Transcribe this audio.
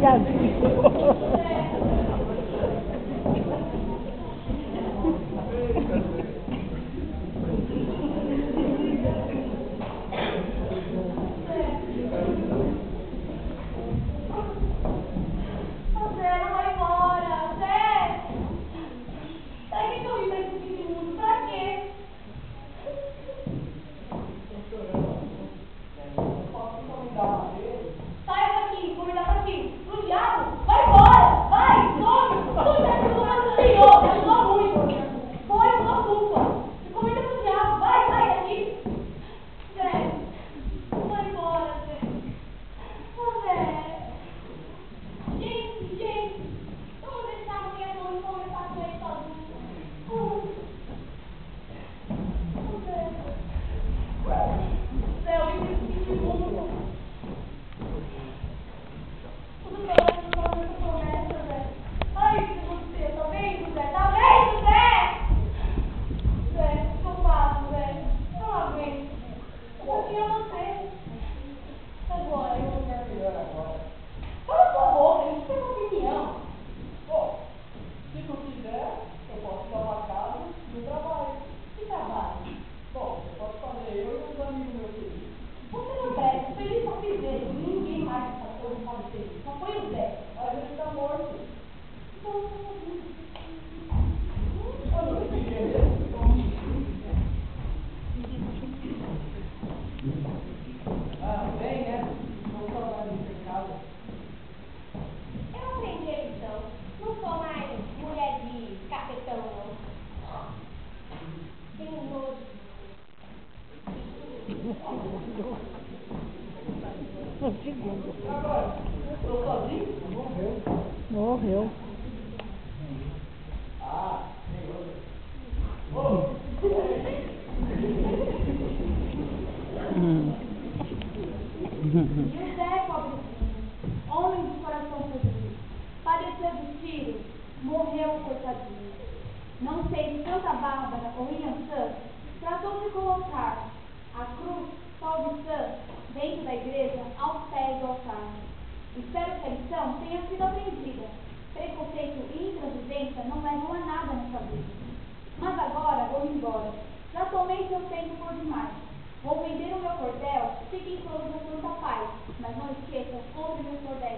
Tadinho. Um segundo. Morreu. José, pobrezinho, homem de coração feliz, padeceu de tiro, morreu, coitadinho. Não sei se Santa Bárbara ou Iansã tratou de colocar a cruz Paulistã dentro da igreja aos pés do altar. Espero que a lição tenha sido aprendida. Preconceito e intransigência não levam a nada nessa vida. Mas agora vou embora. Já tomei seu tempo por demais. Vou vender o meu cordel, fiquem todos na santa paz, mas não esqueçam, comprem meus cordéis.